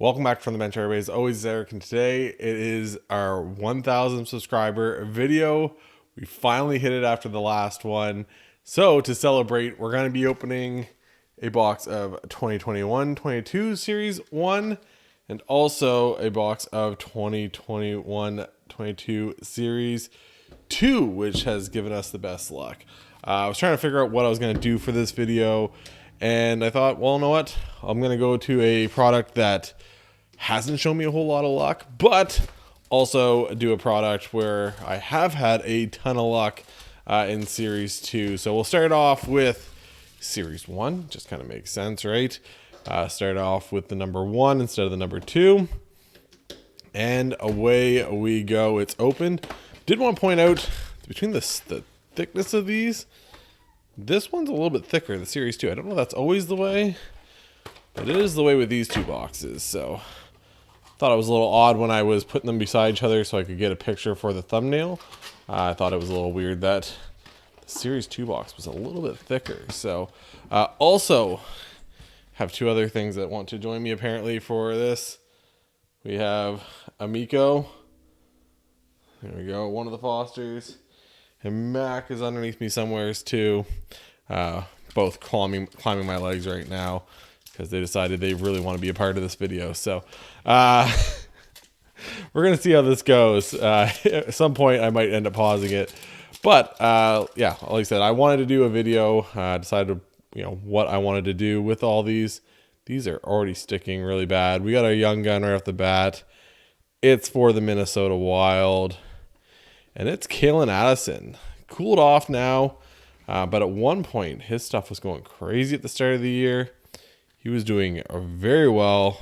Welcome back from the bench, everybody. As always, Eric, and today it is our 1,000 subscriber video. We finally hit it after the last one. So to celebrate, we're going to be opening a box of 2021-22 Series 1 and also a box of 2021-22 Series 2, which has given us the best luck. I was trying to figure out what I was going to do for this video, and I thought, well, you know what? I'm going to go to a product that hasn't shown me a whole lot of luck, but also do a product where I have had a ton of luck in Series 2. So we'll start off with Series 1. Just kind of makes sense, right? Start off with the number 1 instead of the number 2. And away we go. It's opened. Did want to point out, between the thickness of these, this one's a little bit thicker, the Series 2. I don't know if that's always the way, but it is the way with these two boxes. So thought it was a little odd when I was putting them beside each other so I could get a picture for the thumbnail. I thought it was a little weird that the Series 2 box was a little bit thicker. So also have two other things that want to join me apparently for this. We have Amico. There we go, one of the Fosters. And Mac is underneath me somewheres too. Both climbing my legs right now, because they decided they really want to be a part of this video. So we're going to see how this goes. At some point, I might end up pausing it. But yeah, like I said, I wanted to do a video. Decided what I wanted to do with all these. These are already sticking really bad. We got our young gun right off the bat. It's for the Minnesota Wild. And it's Kalen Addison. Cooled off now. But at one point, his stuff was going crazy at the start of the year. He was doing very well.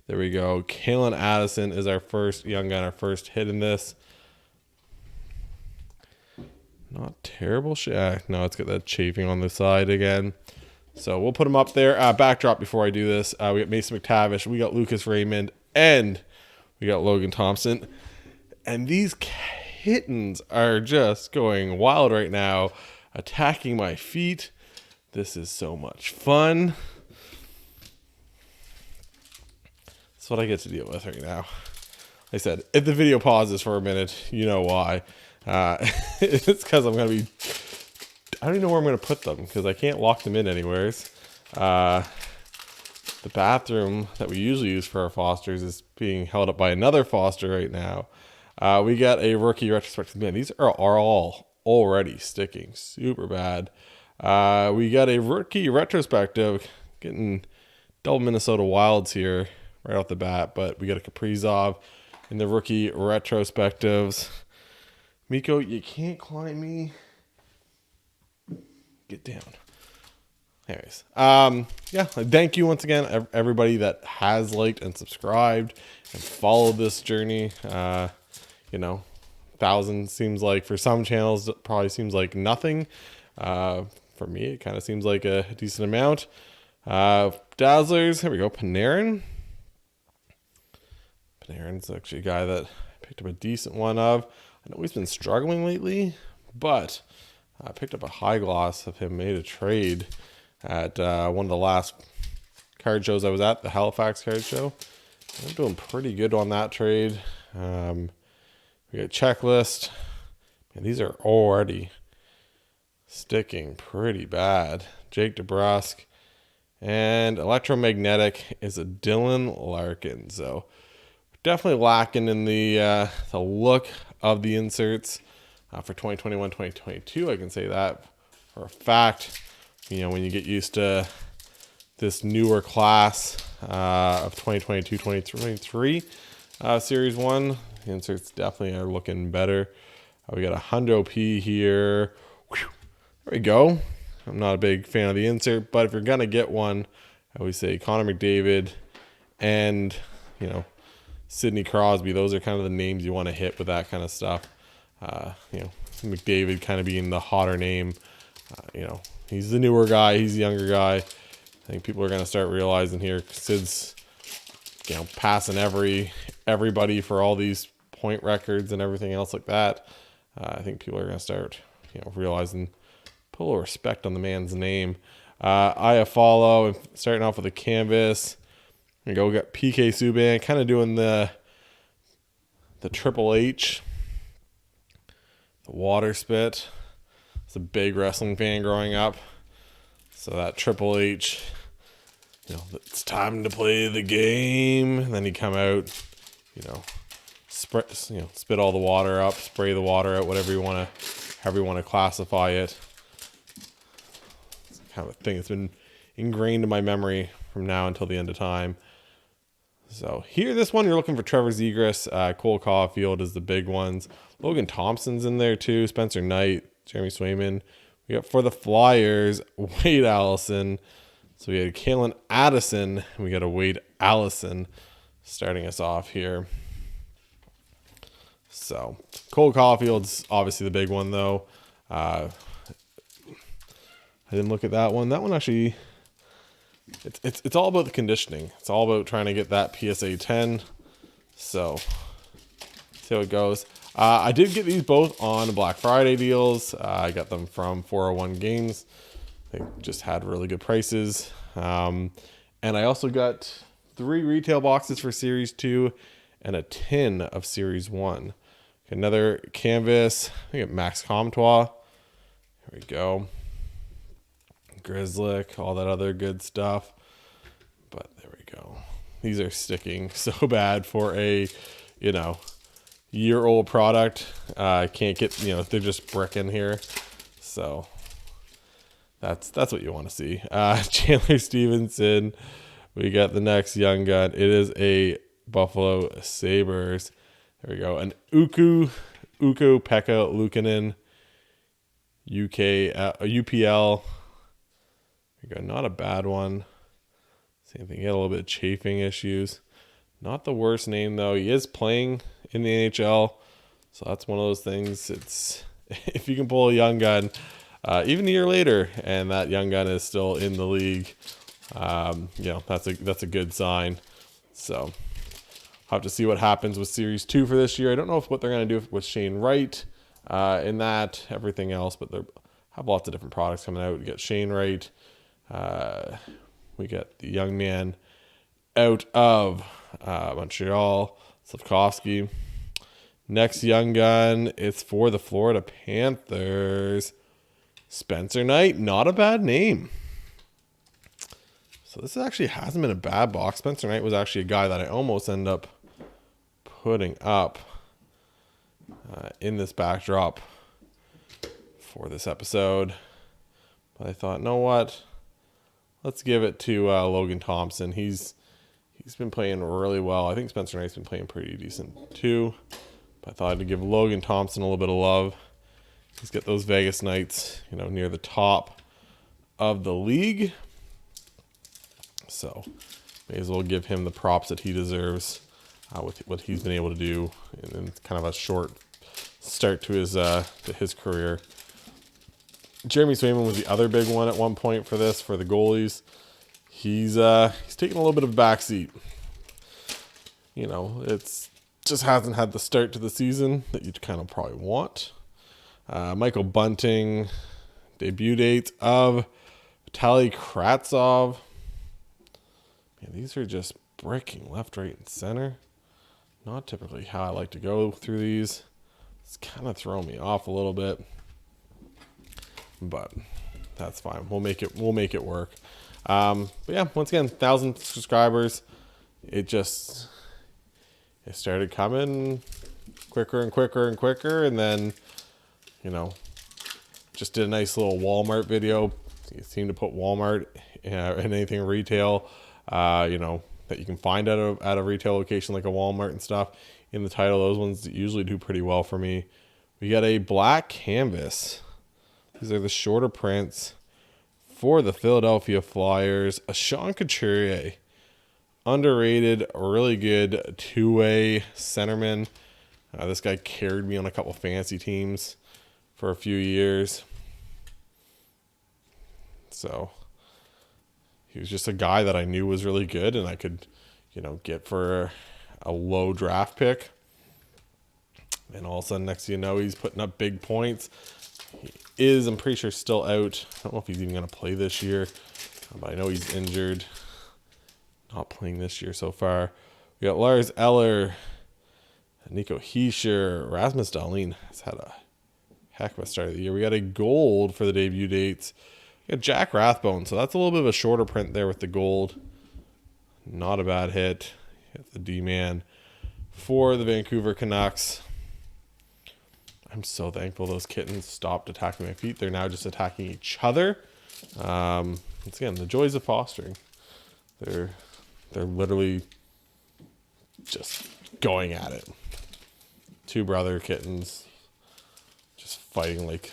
There we go. Kalen Addison is our first young gun, our first hit in this. Not terrible shit. No, it's got that chafing on the side again. So we'll put him up there. Backdrop before I do this. We got Mason McTavish. We got Lucas Raymond. And we got Logan Thompson. And these kittens are just going wild right now, attacking my feet. This is so much fun. That's what I get to deal with right now. Like I said, if the video pauses for a minute, you know why. It's because I'm going to be... I don't even know where I'm going to put them, because I can't lock them in anywheres. The bathroom that we usually use for our Fosters is being held up by another Foster right now. We got a rookie retrospective. Man, these are all already sticking super bad. We got a rookie retrospective, getting double Minnesota Wilds here right off the bat, but we got a Kaprizov in the rookie retrospectives. Miko, you can't climb me. Get down. Anyways, yeah, thank you once again, everybody that has liked and subscribed and followed this journey. 1,000 seems like, for some channels, it probably seems like nothing. For me, it kind of seems like a decent amount. Dazzlers, here we go. Panarin. Panarin's actually a guy that I picked up a decent one of. I know he's been struggling lately, but I picked up a high gloss of him, made a trade at one of the last card shows I was at, the Halifax card show. I'm doing pretty good on that trade. We got checklist. Man, these are already sticking pretty bad. Jake DeBrusk. And electromagnetic is a Dylan Larkin. So definitely lacking in the look of the inserts for 2021-2022. I can say that for a fact. When you get used to this newer class of 2022-2023 Series 1, the inserts definitely are looking better. We got a Hundo P here. Whew. There we go. I'm not a big fan of the insert, but if you're going to get one, I always say Connor McDavid and, Sidney Crosby. Those are kind of the names you want to hit with that kind of stuff. McDavid kind of being the hotter name. He's the newer guy. He's the younger guy. I think people are going to start realizing here, Sid's, passing everybody for all these point records and everything else like that. I think people are going to start, realizing, put a little respect on the man's name. I follow, starting off with a canvas. There you go. We got PK Subban kind of doing the Triple H, the water spit. It's a big wrestling fan growing up. So that Triple H, it's time to play the game. And then he'd come out, spit all the water up, spray the water out, however you want to classify it. It's kind of a thing that's been ingrained in my memory from now until the end of time. So here, this one, you're looking for Trevor Zegras. Cole Caulfield is the big ones. Logan Thompson's in there too. Spencer Knight, Jeremy Swayman. We got for the Flyers, Wade Allison. So we had Kalen Addison. And we got a Wade Allison starting us off here. So Cole Caulfield's obviously the big one, though. I didn't look at that one. That one actually... It's all about the conditioning. It's all about trying to get that PSA 10. So, see how it goes. I did get these both on Black Friday deals. I got them from 401 Games. They just had really good prices. And I also got 3 retail boxes for Series 2 and a tin of Series 1. Another canvas. I got Max Comtois. Here we go. Grizzlick, all that other good stuff. But there we go. These are sticking so bad for a, year-old product. I can't get, they're just bricking here. So that's what you want to see. Chandler Stevenson. We got the next young gun. It is a Buffalo Sabres. There we go. An Ukko Pekka Luukkonen. UPL. There we go. Not a bad one. Same thing. He had a little bit of chafing issues. Not the worst name, though. He is playing in the NHL. So that's one of those things. It's if you can pull a young gun, even a year later, and that young gun is still in the league, that's a good sign. So I'll have to see what happens with Series 2 for this year. I don't know what they're going to do with Shane Wright in that, everything else, but they have lots of different products coming out. We got Shane Wright. We got the young man out of Montreal, Slavkovsky. Next young gun, it's for the Florida Panthers. Spencer Knight, not a bad name. So this actually hasn't been a bad box. Spencer Knight was actually a guy that I almost end up putting up in this backdrop for this episode. But I thought, know what? Let's give it to Logan Thompson. He's been playing really well. I think Spencer Knight's been playing pretty decent too. But I thought I'd give Logan Thompson a little bit of love. He's got those Vegas Knights, near the top of the league. So may as well give him the props that he deserves with what he's been able to do in kind of a short start to his career. Jeremy Swayman was the other big one at one point for the goalies. He's taking a little bit of a backseat. It's just hasn't had the start to the season that you'd kind of probably want. Michael Bunting, debut date of Vitaly Kravtsov. Man, these are just bricking left, right, and center. Not typically how I like to go through these. It's kind of throwing me off a little bit. But that's fine. We'll make it work. But yeah, once again, 1,000 subscribers. It started coming quicker and quicker and quicker, and then just did a nice little Walmart video. You seem to put Walmart in anything retail, that you can find at a retail location like a Walmart and stuff in the title. Those ones usually do pretty well for me. We got a black canvas. These are the shorter prints for the Philadelphia Flyers. A Sean Couturier, underrated, really good two-way centerman. This guy carried me on a couple fantasy teams for a few years. So he was just a guy that I knew was really good and I could, get for a low draft pick. And all of a sudden, next thing you know, he's putting up big points. I'm pretty sure, still out. I don't know if he's even going to play this year, but I know he's injured. not playing this year so far. We got Lars Eller, Nico Hischier, Rasmus Dahlin has had a heck of a start of the year. We got a gold for the debut dates. We got Jack Rathbone, so that's a little bit of a shorter print there with the gold. Not a bad hit. Hit the D-man for the Vancouver Canucks. I'm so thankful those kittens stopped attacking my feet. They're now just attacking each other. Once again, the joys of fostering. They're literally just going at it. Two brother kittens just fighting like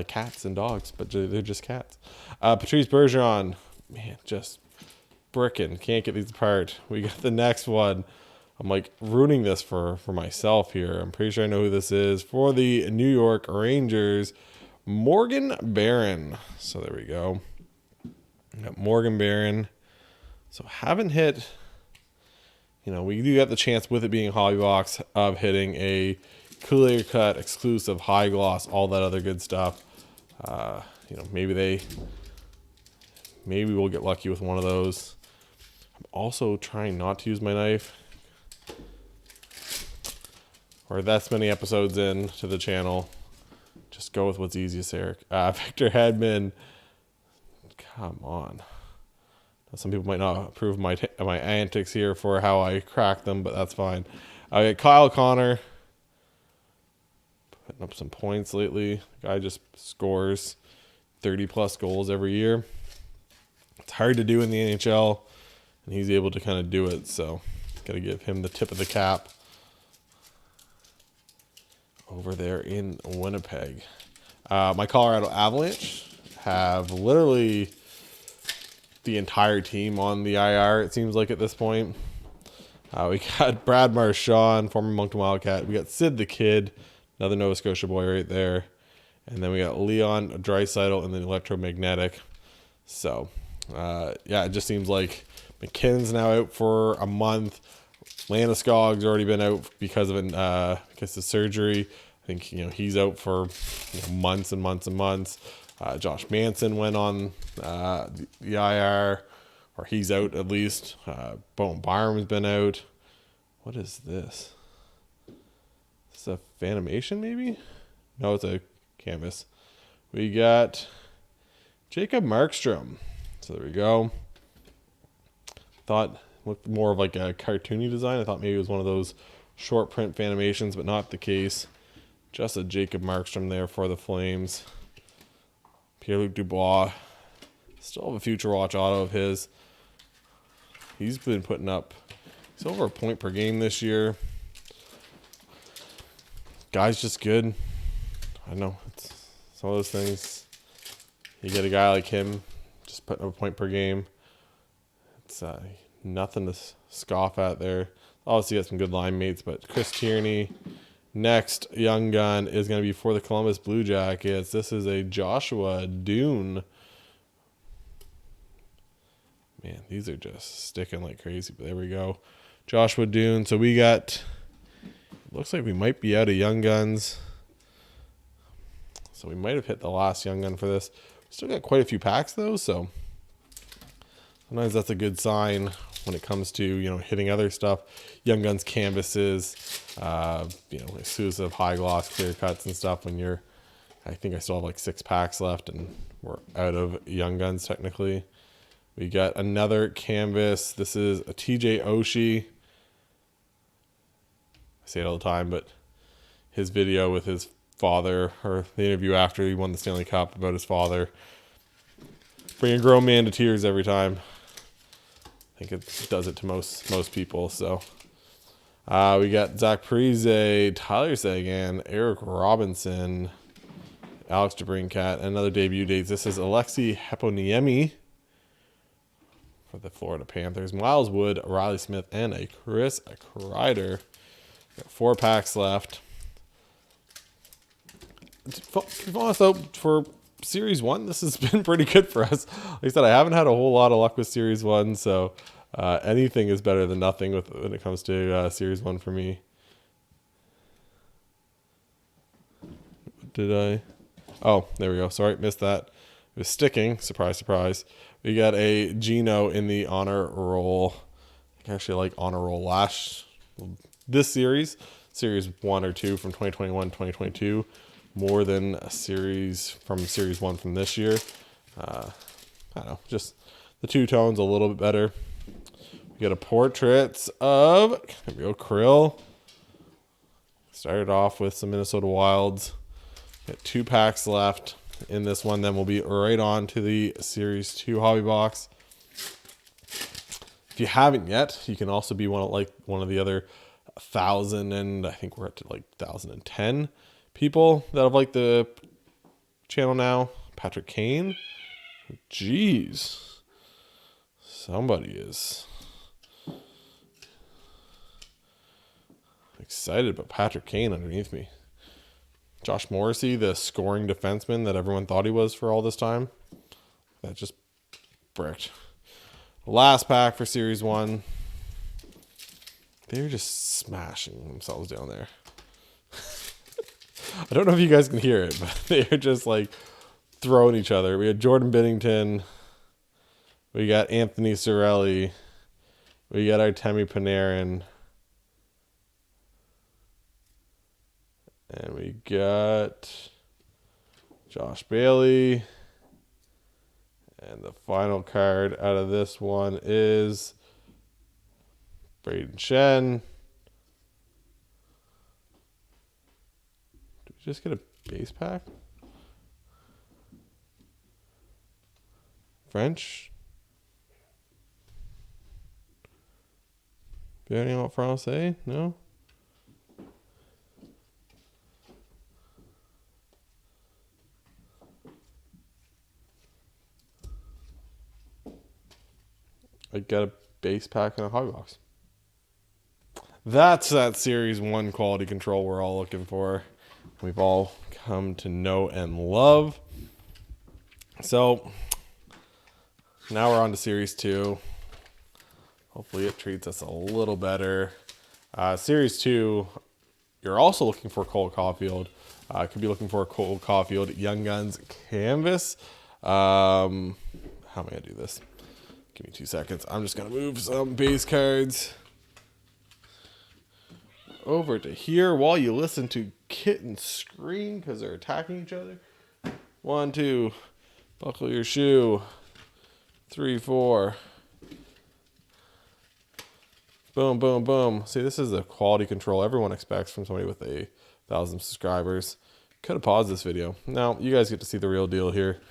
cats and dogs, but they're just cats. Patrice Bergeron, man, just bricking. Can't get these apart. We got the next one. I'm like ruining this for myself here. I'm pretty sure I know who this is. For the New York Rangers, Morgan Barron. So there we go. We got Morgan Barron. So haven't hit, we do get the chance with it being Hobby Box of hitting a clear cut, exclusive, high gloss, all that other good stuff. Maybe we'll get lucky with one of those. I'm also trying not to use my knife. Or that's many episodes in to the channel. Just go with what's easiest, Eric. Victor Hedman. Come on. Some people might not approve my antics here for how I crack them, but that's fine. I got Kyle Connor. Putting up some points lately. The guy just scores 30-plus goals every year. It's hard to do in the NHL, and he's able to kind of do it, so got to give him the tip of the cap over there in Winnipeg. My Colorado Avalanche have literally the entire team on the IR, it seems like at this point. We got Brad Marchand, former Moncton Wildcat. We got Sid the Kid, another Nova Scotia boy right there. And then we got Leon Draisaitl in the Electromagnetic. So, it just seems like McKinnon's now out for a month. Landeskog's already been out because of surgery. I think he's out for months and months and months. Josh Manson went on the IR, or he's out at least. Bowen Byram's been out. What is this? Is this a Fanimation maybe? No, it's a canvas. We got Jacob Markstrom. So there we go. Thought looked more of like a cartoony design. I thought maybe it was one of those short print Fanimations, but not the case. Just a Jacob Markstrom there for the Flames. Pierre-Luc Dubois. Still have a Future Watch auto of his. He's been putting up, he's over a point per game this year. Guy's just good. I know, it's some of those things. You get a guy like him just putting up a point per game. It's nothing to scoff at there. Obviously, got some good line mates, but Chris Tierney. Next young gun is going to be for the Columbus Blue Jackets. This is a Joshua Dune. Man, these are just sticking like crazy. But there we go. Joshua Dune. So we got, looks like we might be out of young guns. So we might have hit the last young gun for this. Still got quite a few packs though, so sometimes that's a good sign when it comes to, hitting other stuff. Young Guns canvases, exclusive high gloss clear cuts and stuff when I think I still have like 6 packs left and we're out of Young Guns technically. We got another canvas. This is a TJ Oshie. I say it all the time, but his video with his father, or the interview after he won the Stanley Cup about his father, bringing a grown man to tears every time. I think it does it to most people. So we got Zach Parise, Tyler Seguin, Eric Robinson, Alex DeBrincat, another debut date. This is Alexei Heponiemi for the Florida Panthers. Miles Wood, Riley Smith, and a Chris Kreider. Got 4 packs left. To be honest though, for Series 1, this has been pretty good for us. Like I said, I haven't had a whole lot of luck with Series 1, so anything is better than nothing when it comes to Series 1 for me. Did I? Oh, there we go. Sorry, missed that. It was sticking. Surprise, surprise. We got a Geno in the honor roll. I actually like honor roll this series 1 or 2 from 2021, 2022, more than a series 1 from this year. I don't know, just the two-tones a little bit better. We got a portraits of real Krill. Started off with some Minnesota Wilds. Got 2 packs left in this one. Then we'll be right on to the Series 2 hobby box. If you haven't yet, you can also be one of the other 1,000, and I think we're up to like 1,010 people that have liked the channel now. Patrick Kane. Jeez. Somebody is excited about Patrick Kane underneath me. Josh Morrissey, the scoring defenseman that everyone thought he was for all this time. That just bricked. Last pack for Series 1. They're just smashing themselves down there. I don't know if you guys can hear it, but they're just like throwing each other. We had Jordan Binnington. We got Anthony Cirelli. We got Artemi Panarin. And we got Josh Bailey. And the final card out of this one is Braden Shen. Did we just get a base pack? French? Do you have anything about Francais? No? I got a base pack and a hobby box. That's that Series 1 quality control we're all looking for. We've all come to know and love. So now we're on to Series 2. Hopefully it treats us a little better. Series 2, you're also looking for Cole Caulfield. Could be looking for a Cole Caulfield Young Guns canvas. How am I going to do this? Give me 2 seconds. I'm just going to move some base cards over to here while you listen to kittens scream because they're attacking each other. 1, 2. Buckle your shoe. 3, 4. Boom, boom, boom. See, this is the quality control everyone expects from somebody with 1,000 subscribers. Could have paused this video. Now, you guys get to see the real deal here.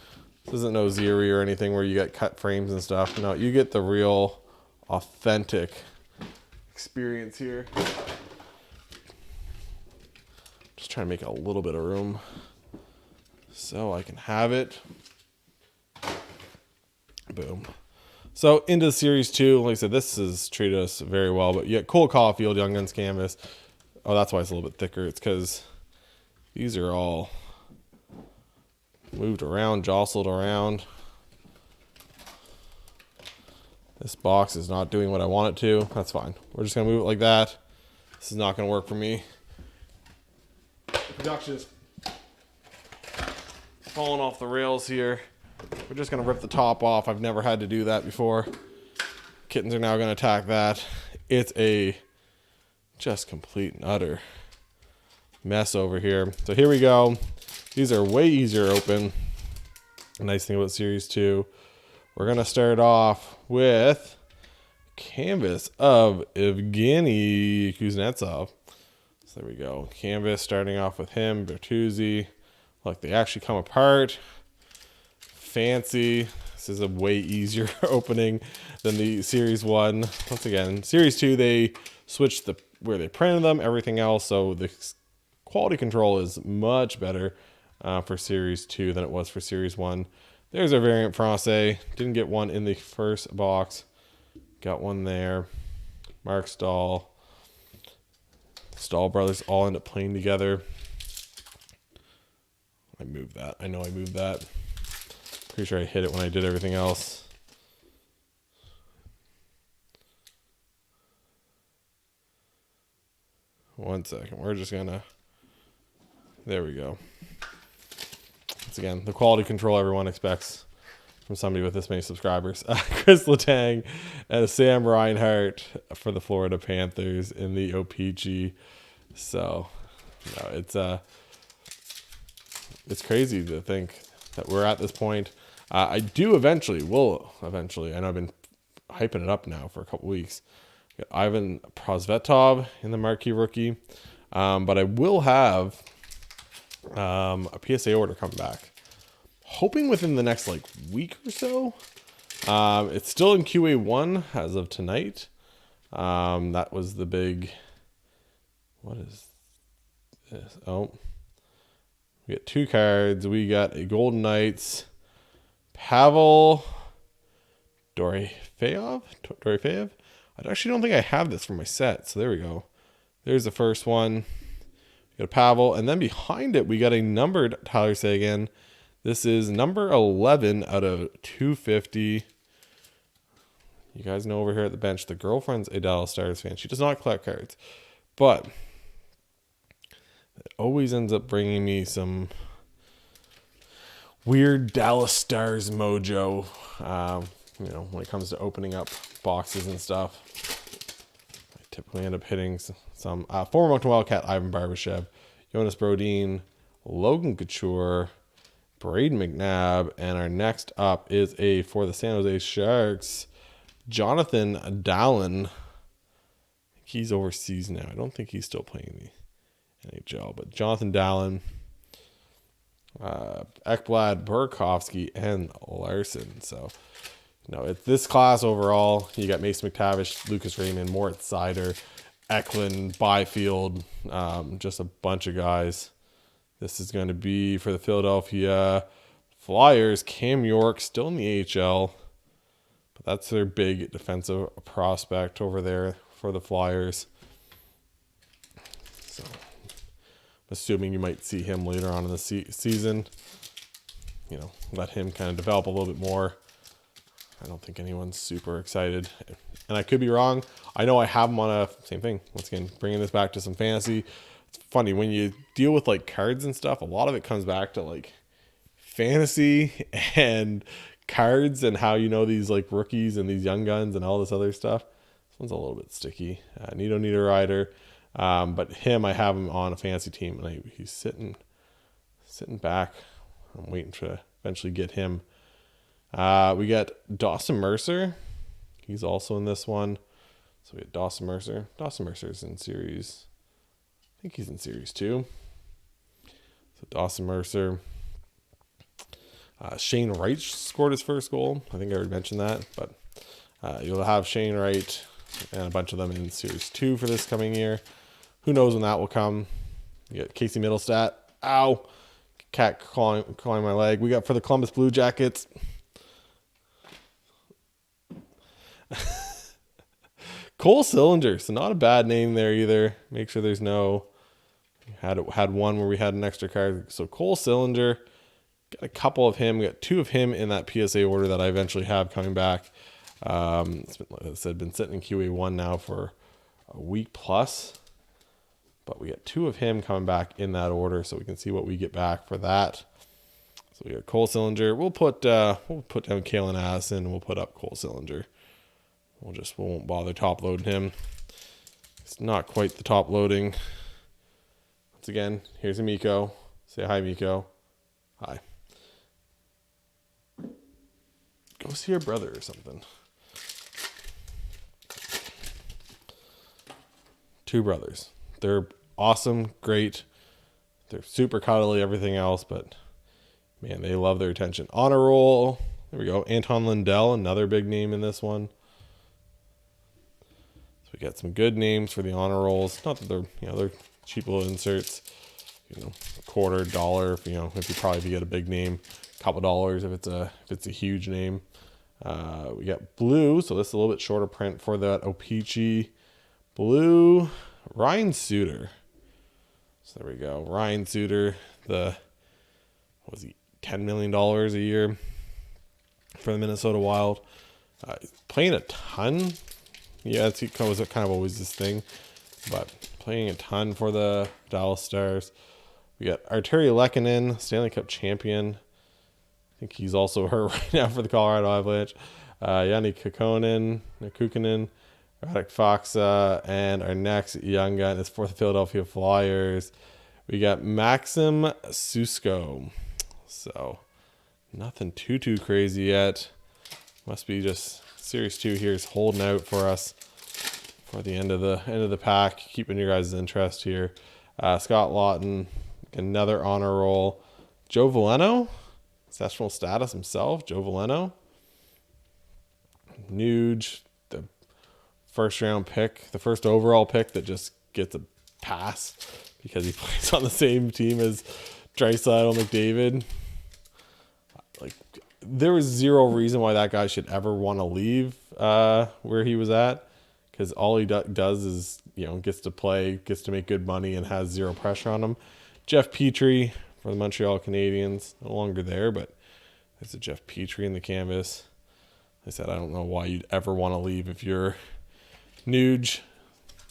This isn't no Zeri or anything where you get cut frames and stuff. No, you get the real, authentic experience here. Just trying to make a little bit of room so I can have it. Boom. So into Series 2, like I said, this has treated us very well. But you get Cole Caulfield, Young Guns canvas. Oh, that's why it's a little bit thicker. It's because these are all moved around, jostled around. This box is not doing what I want it to. That's fine. We're just going to move it like that. This is not going to work for me. Production is falling off the rails here. We're just going to rip the top off. I've never had to do that before. Kittens are now going to attack that. It's a just complete and utter mess over here. So here we go. These are way easier to open. The nice thing about Series 2, we're going to start off with canvas of Evgeny Kuznetsov. So there we go. Canvas starting off with him, Bertuzzi. Look, they actually come apart. Fancy. This is a way easier opening than the Series 1. Once again, Series 2, they switched where they printed them, everything else. So the quality control is much better for Series 2 than it was for Series 1. There's our variant Francais. Didn't get one in the first box. Got one there. Mark Stahl. Stahl brothers all end up playing together. I moved that. I know I moved that. Pretty sure I hit it when I did everything else. One second. We're just going to... There we go. once again, the quality control everyone expects from somebody with this many subscribers. Chris Letang and Sam Reinhart for the Florida Panthers in the OPG. So, it's crazy to think that we're at this point. I will eventually, I know I've been hyping it up now for a couple weeks. Got Ivan Prosvetov in the marquee rookie. But I will have a PSA order coming back. Hoping within the next week or so. It's still in QA1 as of tonight. That was the big... What is this? Oh. We got 2 cards. We got a Golden Knights Pavel Dorofeyev. I actually don't think I have this for my set. So there we go. There's the first one. We got a Pavel. And then behind it, we got a numbered Tyler Seguin. This is number 11 out of 250. You guys know over here at the bench, the girlfriend's a Dallas Stars fan. She does not collect cards. But it always ends up bringing me some weird Dallas Stars mojo, when it comes to opening up boxes and stuff. I typically end up hitting some former Moncton Wildcat Ivan Barbashev, Jonas Brodin, Logan Couture, Braden McNabb, and our next up is for the San Jose Sharks, Jonathan Dallin. He's overseas now. I don't think he's still playing the NHL, but Jonathan Dallin, Ekblad, Burakovsky, and Larson. So, it's this class overall. You got Mason McTavish, Lucas Raymond, Moritz Seider, Eklund, Byfield, just a bunch of guys. This is going to be for the Philadelphia Flyers. Cam York, still in the AHL, but that's their big defensive prospect over there for the Flyers. So, I'm assuming you might see him later on in the season. Let him kind of develop a little bit more. I don't think anyone's super excited. And I could be wrong. I know I have him on same thing. Once again, bringing this back to some fantasy. It's funny, when you deal with cards and stuff, a lot of it comes back to fantasy and cards and how these rookies and these young guns and all this other stuff. This one's a little bit sticky. Nito Niederreiter. But I have him on a fantasy team, and he's sitting back. I'm waiting to eventually get him. We got Dawson Mercer. He's also in this one. So we got Dawson Mercer. Dawson Mercer's in series. I think he's in series 2. So Dawson Mercer. Shane Wright scored his first goal. I think I already mentioned that. But you'll have Shane Wright and a bunch of them in series 2 for this coming year. Who knows when that will come. You got Casey Middlestat. Ow. Cat clawing my leg. We got for the Columbus Blue Jackets. Cole Sillinger. So not a bad name there either. Make sure there's no... Had one where we had an extra card. So Cole Sillinger. Got a couple of him. We got 2 of him in that PSA order that I eventually have coming back. It's been, like I said, been sitting in QA1 now for a week plus. But we got 2 of him coming back in that order, so we can see what we get back for that. So we got Cole Sillinger. We'll put down Kalen Addison. We'll put up Cole Sillinger. We won't bother top loading him. It's not quite the top loading. Once again, here's a Miko. Say hi, Miko. Hi. Go see your brother or something. 2 brothers. They're awesome, great. They're super cuddly, everything else, but man, they love their attention. Honor roll. There we go. Anton Lindell, another big name in this one. So we got some good names for the honor rolls. Not that they're cheap little inserts. $quarter, $1, if you get a big name, a couple dollars if it's a huge name. We got blue, so this is a little bit shorter print for that O-Pee-Chee. Blue, Ryan Suter. So there we go. Ryan Suter, $10 million a year for the Minnesota Wild. Playing a ton. Yeah, it's kind of always this thing. But playing a ton for the Dallas Stars. We got Arturi Lehkonen, Stanley Cup champion. I think he's also hurt right now for the Colorado Avalanche. Yanni Kukkonen, Radek Faksa, and our next young gun is for the Philadelphia Flyers. We got Maxim Susko. So nothing too crazy yet. Must be just Series 2 here is holding out for us for the end of the pack, keeping your guys' interest here. Scott Lawton, another honor roll. Joe Veleno, exceptional status himself. Joe Veleno. Nuge, the first round pick, the first overall pick that just gets a pass because he plays on the same team as Draisaitl McDavid. Like, there was zero reason why that guy should ever want to leave where he was at, because all he does is, gets to play, gets to make good money, and has zero pressure on him. Jeff Petrie for the Montreal Canadiens, no longer there, but there's a Jeff Petrie in the canvas. I said, I don't know why you'd ever want to leave if you're Nuge.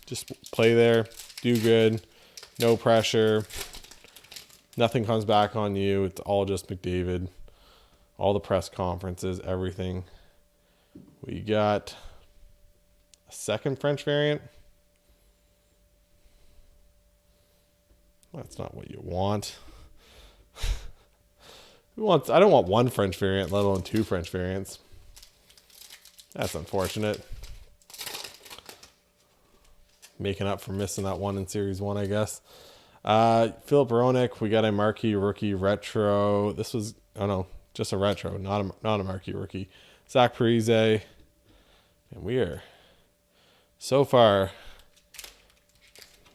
Just play there, do good, no pressure. Nothing comes back on you. It's all just McDavid. All the press conferences, everything. We got a second French variant. That's not what you want. I don't want one French variant, let alone two French variants. That's unfortunate. Making up for missing that one in Series 1, I guess. Philip Roenick, we got a marquee rookie retro. This was, just a retro, not a marquee rookie. Zach Parise. And we are, so far,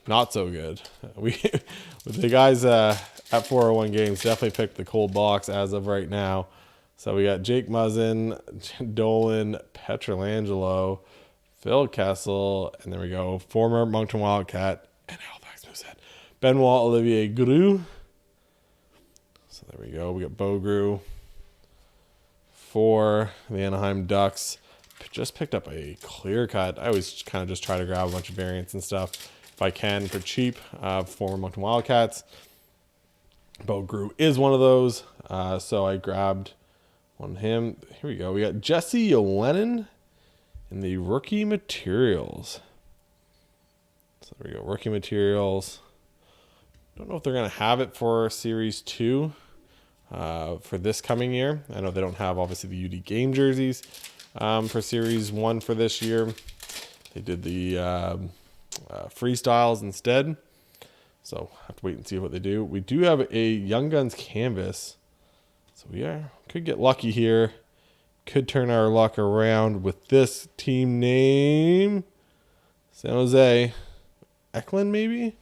not so good. With the guys at 401 Games, definitely picked the cold box as of right now. So we got Jake Muzzin, Dolan, Petrolangelo, Phil Kessel, and there we go, former Moncton Wildcat and Halifax Moosehead, Benoit Olivier Gru. So there we go. We got Bogru for the Anaheim Ducks. Just picked up a clear cut. I always kind of just try to grab a bunch of variants and stuff if I can for cheap. Former Moncton Wildcats. Bogru is one of those. So I grabbed on him. Here we go. We got Jesse Yelenin in the rookie materials. So there we go. Rookie materials. Don't know if they're going to have it for Series 2 for this coming year. I know they don't have, obviously, the UD game jerseys for Series 1 for this year. They did the freestyles instead. So I have to wait and see what they do. We do have a Young Guns canvas. So we could get lucky here. Could turn our luck around with this team name. San Jose. Eklund, maybe?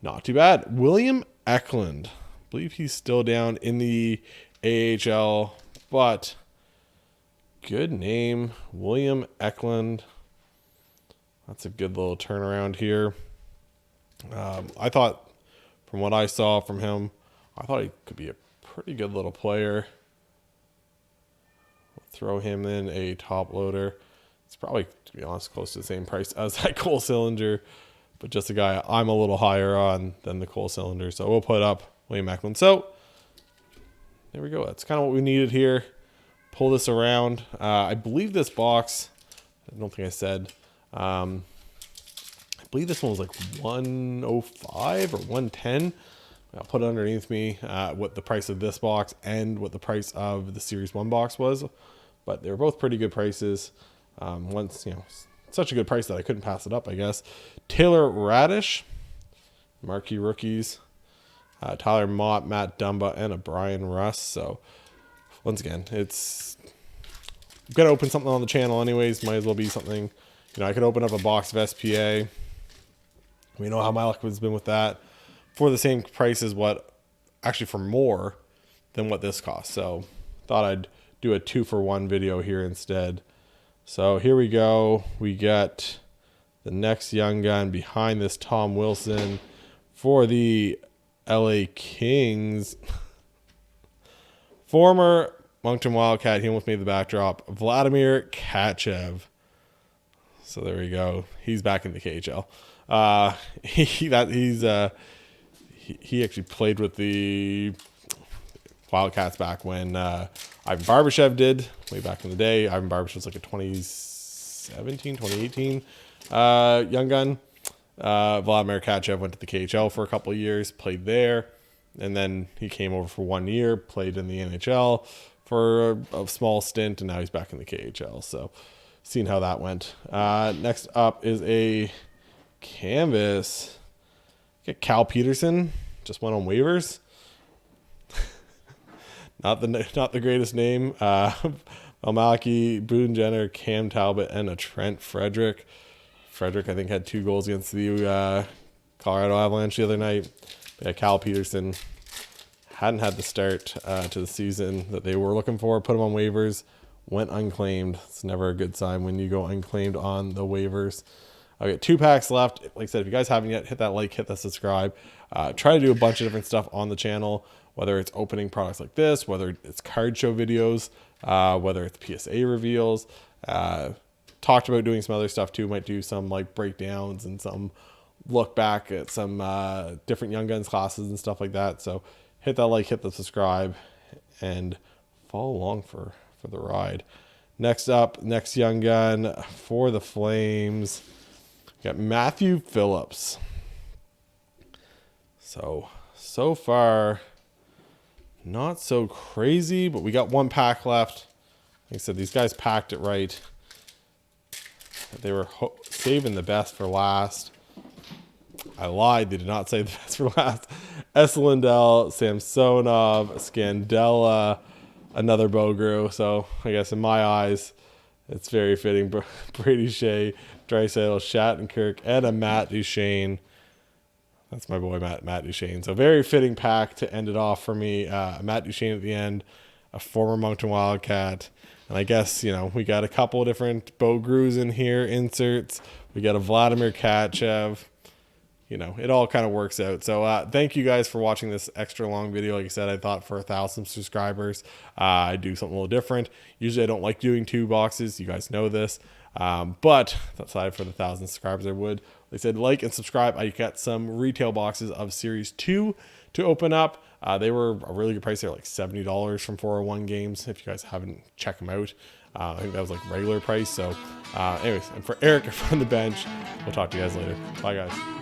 Not too bad. William Eklund. I believe he's still down in the AHL, but good name. William Eklund. That's a good little turnaround here. I thought, from what I saw from him, I thought he could be a pretty good little player. Throw him in a top loader. It's probably, to be honest, close to the same price as that Cole Cylinder, but just a guy I'm a little higher on than the Cole Cylinder. So we'll put up William Eklund. So there we go. That's kind of what we needed here. Pull this around. I believe this box, I don't think I said, I believe this one was like 105 or 110. I'll put it underneath me what the price of this box and what the price of the Series 1 box was. But they were both pretty good prices. Once, such a good price that I couldn't pass it up, I guess. Taylor Radish, marquee rookies. Tyler Mott, Matt Dumba, and a Brian Russ. So, once again, it's going to open something on the channel anyways. Might as well be something. I could open up a box of SPA. We know how my luck has been with that. For the same price as actually for more than what this costs. So thought I'd do a 2-for-1 video here instead. So here we go. We got the next young gun behind this Tom Wilson for the LA Kings. Former Moncton Wildcat, he almost made the backdrop. Vladimir Kachev. So there we go. He's back in the KHL. He actually played with the Wildcats back when Ivan Barbashev did, way back in the day. Ivan Barbashev was like a 2017, 2018 young gun. Vladimir Kachev went to the KHL for a couple of years, played there, and then he came over for 1 year, played in the NHL for a small stint, and now he's back in the KHL. So, seeing how that went. Next up is a canvas. Get Cal Peterson, just went on waivers. not the greatest name. Malmaki, Boone Jenner, Cam Talbot, and a Trent Frederick. Frederick, I think, had 2 goals against the Colorado Avalanche the other night. Yeah, Cal Peterson hadn't had the start to the season that they were looking for. Put him on waivers, went unclaimed. It's never a good sign when you go unclaimed on the waivers. Okay, 2 packs left. Like I said, if you guys haven't yet, hit that like, hit that subscribe. Try to do a bunch of different stuff on the channel, whether it's opening products like this, whether it's card show videos, whether it's PSA reveals. Talked about doing some other stuff too. Might do some like breakdowns and some look back at some different Young Guns classes and stuff like that. So hit that like, hit the subscribe, and follow along for the ride. Next up, next Young Gun for the Flames. Got Matthew Phillips. So far, not so crazy, but we got 1 pack left. Like I said, these guys packed it right. They were saving the best for last. I lied. They did not save the best for last. Lindell, Samsonov, Scandella, another Bogru. So I guess in my eyes, it's very fitting. Brady Shea, Draisaitl, Shattenkirk, and a Matt Duchene. That's my boy, Matt Duchene. So very fitting pack to end it off for me. Matt Duchene at the end, a former Moncton Wildcat. And I guess, we got a couple of different Bogrus in here, inserts. We got a Vladimir Kachev. It all kind of works out. So thank you guys for watching this extra long video. Like I said, I thought for 1,000 subscribers, I'd do something a little different. Usually I don't like doing 2 boxes. You guys know this. But aside for the 1,000 subscribers, I would. Like I said, like and subscribe. I got some retail boxes of Series 2 to open up. They were a really good price. They're like $70 from 401 Games. If you guys haven't, check them out. I think that was like regular price. So anyways, and for Eric from the bench, we'll talk to you guys later. Bye, guys.